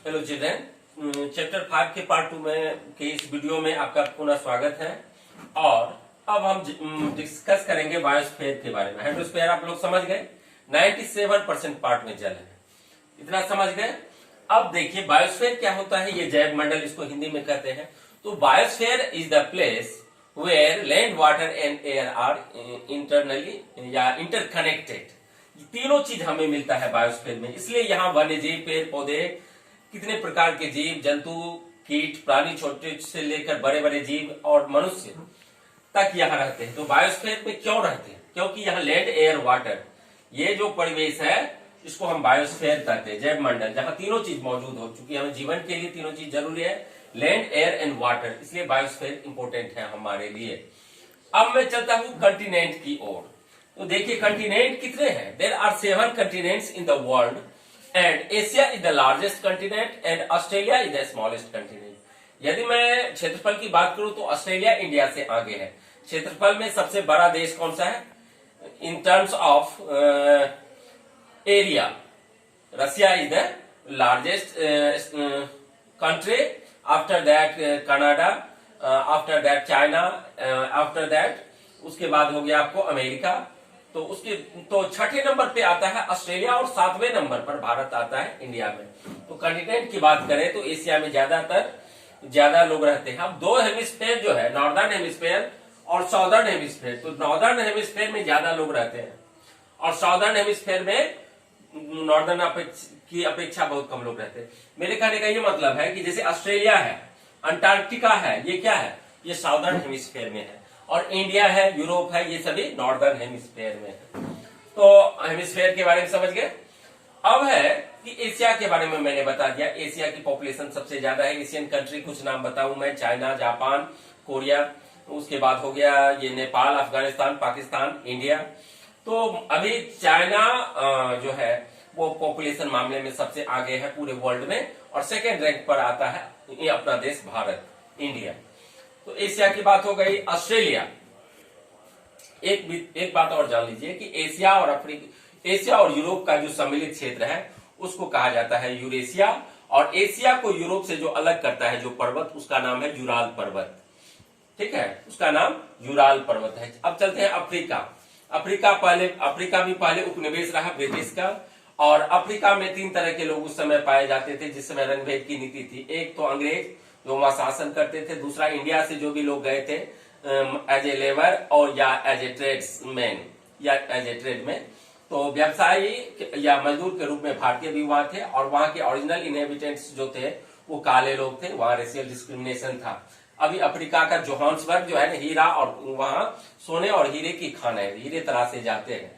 Hello children, chapter 5 के part 2 में के इस वीडियो में आपका पुनः स्वागत है। और अब हम डिस्कस करेंगे बायोस्फीयर के बारे में। हाइड्रोस्फीयर आप लोग समझ गए, 97% पार्ट में जल है, इतना समझ गए। अब देखिए बायोस्फीयर क्या होता है, ये जैव मंडल इसको हिंदी में कहते हैं। तो biosphere is the place where land, water and air are internally या इंटरकनेक्टेड। तीनों चीज हमें मिलता है बायोस्फीयर में, इसलिए यहाँ वन्य जीव, पेड़ पौधे, कितने प्रकार के जीव जंतु, कीट, प्राणी, छोटे से लेकर बड़े बड़े जीव और मनुष्य तक यहाँ रहते हैं। तो बायोस्फीयर में क्यों रहते हैं? क्योंकि यहाँ लैंड, एयर, वाटर, ये जो परिवेश है इसको हम बायोस्फीयर कहते हैं, जैव मंडल, जहाँ तीनों चीज मौजूद हो चुकी है। हमें जीवन के लिए तीनों चीज जरूरी है, लैंड, एयर एंड वाटर, इसलिए बायोस्फीयर इंपोर्टेंट है हमारे लिए। अब मैं चलता हूँ कंटिनेंट की ओर। तो देखिए कंटिनेंट कितने हैं? There are 7 continents in the world and Asia is the largest continent and Australia is the smallest continent. यदि मैं क्षेत्रफल की बात करूं तो ऑस्ट्रेलिया इंडिया से आगे है। क्षेत्रफल में सबसे बड़ा देश कौन सा है in terms of area? Russia is the largest country, after that Canada, after that China, after that उसके बाद हो गया आपको अमेरिका। तो उसके तो छठे नंबर पे आता है ऑस्ट्रेलिया और 7वें नंबर पर भारत आता है इंडिया में। तो कंटिनेंट की बात करें तो एशिया में ज्यादा लोग रहते हैं। अब दो हेमिस्फेयर जो है, नॉर्दर्न हेमिस्फेयर और साउदर्न हेमिस्फेयर, तो नॉर्दर्न हेमिस्फेयर में ज्यादा लोग रहते हैं और साउदर्न हेमिस्फेयर में नॉर्दर्न की अपेक्षा बहुत कम लोग रहते हैं। मेरे कहने का ये मतलब है कि जैसे ऑस्ट्रेलिया है, अंटार्कटिका है, ये क्या है? ये साउदर्न हेमिस्फेयर में है, और इंडिया है, यूरोप है, ये सभी नॉर्दर्न हेमिस्फेयर में है। तो हेमिस्फेयर के बारे में समझ गए। अब है कि एशिया के बारे में मैंने बता दिया। एशिया की पॉपुलेशन सबसे ज्यादा है। एशियन कंट्री कुछ नाम बताऊं मैं, चाइना, जापान, कोरिया, उसके बाद हो गया ये नेपाल, अफगानिस्तान, पाकिस्तान, इंडिया। तो अभी चाइना जो है वो पॉपुलेशन मामले में सबसे आगे है पूरे वर्ल्ड में, और सेकेंड रैंक पर आता है ये अपना देश भारत, इंडिया। तो एशिया की बात हो गई। ऑस्ट्रेलिया, एक बात और जान लीजिए कि एशिया और यूरोप का जो सम्मिलित क्षेत्र है उसको कहा जाता है यूरेशिया, और एशिया को यूरोप से जो अलग करता है जो पर्वत, उसका नाम है यूराल पर्वत। ठीक है, उसका नाम यूराल पर्वत है। अब चलते हैं अफ्रीका। अफ्रीका भी पहले उपनिवेश रहा ब्रिटिश का, और अफ्रीका में 3 तरह के लोग उस समय पाए जाते थे जिस समय रंग भेद की नीति थी। एक तो अंग्रेज जो वहां शासन करते थे, दूसरा इंडिया से जो भी लोग गए थे एज ए लेबर और या एज ए ट्रेड्समैन या एज ए ट्रेडमैन, तो व्यवसायी या मजदूर के रूप में भारतीय भी वहां थे, और वहां के ओरिजिनल इनहेबिटेंट्स जो थे वो काले लोग थे। वहां रेशियल डिस्क्रिमिनेशन था। अभी अफ्रीका का जोहान्सबर्ग जो है ना, हीरा और वहां सोने और हीरे की खान है, हीरे तराशे जाते हैं।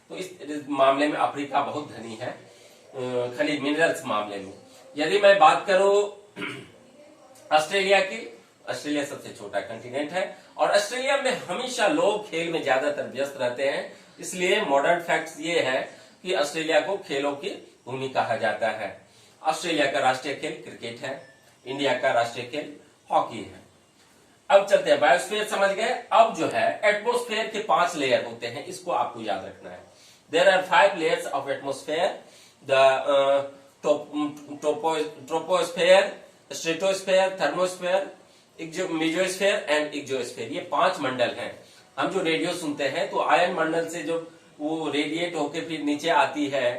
तो इस मामले में अफ्रीका बहुत धनी है खनिज मिनरल्स मामले में। यदि मैं बात करूं ऑस्ट्रेलिया की, ऑस्ट्रेलिया सबसे छोटा कंटिनेंट है, और ऑस्ट्रेलिया में हमेशा लोग खेल में ज्यादातर व्यस्त रहते हैं। इसलिए मॉडर्न फैक्ट्स ये है कि ऑस्ट्रेलिया को खेलों की भूमि कहा जाता है। ऑस्ट्रेलिया का राष्ट्रीय खेल क्रिकेट है, इंडिया का राष्ट्रीय खेल हॉकी है। अब चलते हैं, बायोस्फीयर समझ गए। अब जो है एटमोस्फेयर के 5 लेयर होते हैं, इसको आपको याद रखना है। There are 5 layers of atmosphere, the troposphere, stratosphere, thermosphere, mesosphere and exosphere. ये 5 मंडल हैं। हम जो रेडियो सुनते हैं तो आयन मंडल से जो वो रेडिएट होकर फिर नीचे आती है,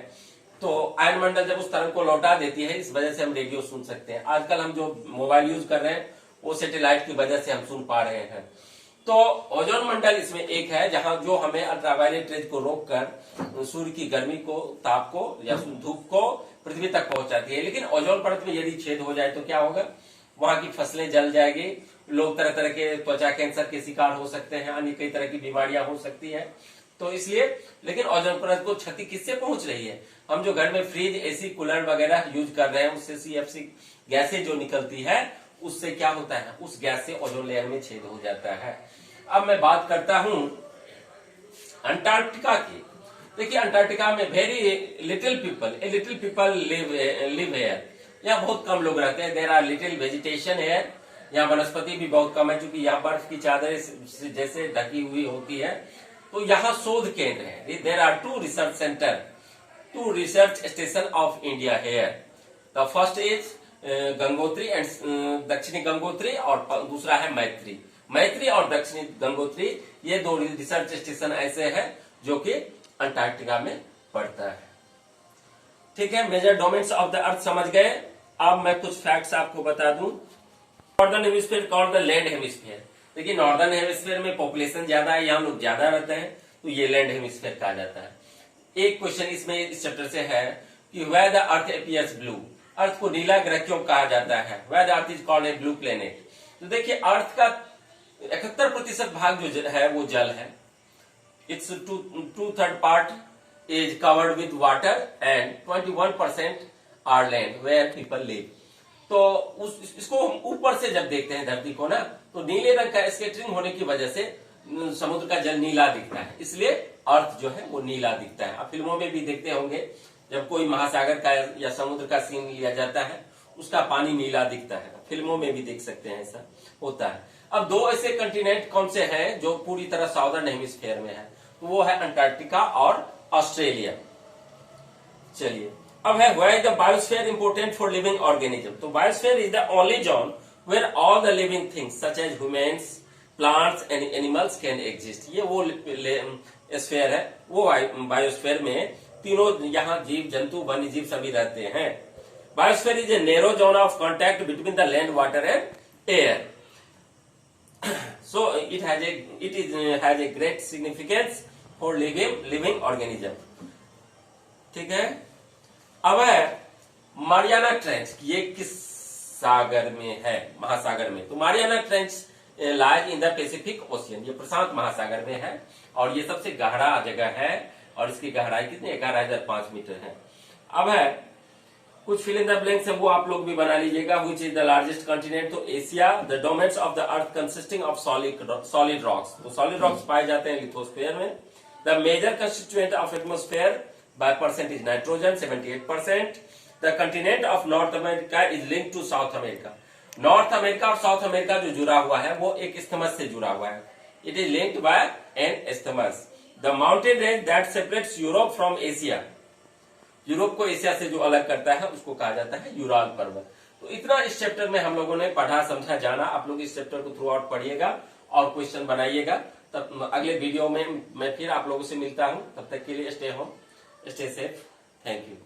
तो आयन मंडल जब उस तरंग को लौटा देती है, इस वजह से हम रेडियो सुन सकते हैं। आजकल हम जो मोबाइल यूज कर रहे हैं वो सैटेलाइट की वजह से हम सुन पा रहे हैं। तो ओजोन मंडल इसमें एक है, जहां जो हमें अल्ट्रावायलेट रेज को रोककर सूर्य की गर्मी को, ताप को या धूप को पृथ्वी तक पहुंचाती है। लेकिन ओजोन परत में यदि छेद हो जाए तो क्या होगा? वहां की फसलें जल जाएगी, लोग तरह तरह के त्वचा कैंसर के शिकार हो सकते हैं, अन्य कई तरह की बीमारियां हो सकती है। तो इसलिए, लेकिन ओजोन परत को क्षति किससे पहुंच रही है? हम जो घर में फ्रिज, एसी, कूलर वगैरह यूज कर रहे हैं, उससे सीएफसी गैसें जो निकलती है, उससे क्या होता है? उस गैस से ओजोन लेयर में छेद हो जाता है। अब मैं बात करता हूं अंटार्कटिका की। देखिए अंटार्कटिका में very little people live here. यहाँ बहुत कम लोग रहते हैं। There are little vegetation here. यहाँ वनस्पति भी बहुत कम है, क्योंकि यहाँ बर्फ की चादर जैसे ढकी हुई होती है। तो यहाँ शोध केंद्र है। There are 2 research centre, 2 research station of India here. The first is Gangotri and Dakshini Gangotri, और दूसरा है मैत्री। मैत्री और दक्षिणी गंगोत्री ये दो रिसर्च स्टेशन ऐसे हैं जो कि अंटार्कटिका में पड़ता है। ठीक है, major domains of the earth समझ गए। अब मैं कुछ फैक्ट्स आपको बता दूं। Northern hemisphere called the land hemisphere. देखिए नॉर्दर्न हेमिस्फीयर में पॉपुलेशन ज्यादा है, यहाँ लोग ज्यादा रहते हैं, तो ये लैंड हेमिस्फीयर कहा जाता है। एक क्वेश्चन इसमें इस चैप्टर से है कि where the earth appears blue, earth को नीला ग्रह क्यों कहा जाता है, where the earth is called a blue planet. तो देखिए अर्थ का 71% भाग जो है वो जल है। It's 2/3 part is covered with water and 21% are land where people live। तो इसको हम ऊपर से जब देखते हैं धरती को ना, तो नीले रंग का स्केटरिंग होने की वजह से समुद्र का जल नीला दिखता है, इसलिए अर्थ जो है वो नीला दिखता है। आप फिल्मों में भी देखते होंगे जब कोई महासागर का या समुद्र का सीन लिया जाता है उसका पानी नीला दिखता है, फिल्मों में भी देख सकते हैं, ऐसा होता है। अब दो ऐसे कंटिनेंट कौन से हैं जो पूरी तरह साउदर्न हेमिस्फीयर में है, तो वो है अंटार्कटिका और ऑस्ट्रेलिया। चलिए अब है why the biosphere important for living organism. तो biosphere is the only zone where all the living things such as humans, plants and animals can exist. ये वो स्फीयर है, वो बायोस्फीयर में तीनों यहाँ जीव जंतु वन्य जीव सभी रहते हैं। Biosphere is a narrow zone of contact between the land, water and air. So it has a great significance for living organism। ठीक है, अब है मारियाना ट्रेंच, ये किस सागर में है, महासागर में। तो Mariana trench lies in the Pacific ocean, ये प्रशांत महासागर में है और ये सबसे गहरा जगह है और इसकी गहराई कितनी 11,005 मीटर है। अब है कुछ फिल इन द ब्लैंक्स है, वो आप लोग भी बना लीजिएगा। Which is the largest continent, तो Asia. The domains of the earth consisting of solid rocks, तो सॉलिड रॉक्स पाए जाते हैं लिथोस्फीयर में। The major constituent of atmosphere by percent is nitrogen 78%। The continent of North America is linked to South America. North America और South America जो जुड़ा हुआ है वो एक इस्थमस से जुड़ा हुआ है, it is linked by an isthmus. The mountain range that separates Europe from Asia, Europe को एशिया से जो अलग करता है उसको कहा जाता है यूराल पर्वत। तो इतना इस चैप्टर में हम लोगों ने पढ़ा समझा जाना। आप लोग इस चैप्टर को थ्रू आउट पढ़िएगा और क्वेश्चन बनाइएगा। तब अगले वीडियो में मैं फिर आप लोगों से मिलता हूं, तब तक के लिए stay home, stay safe, thank you.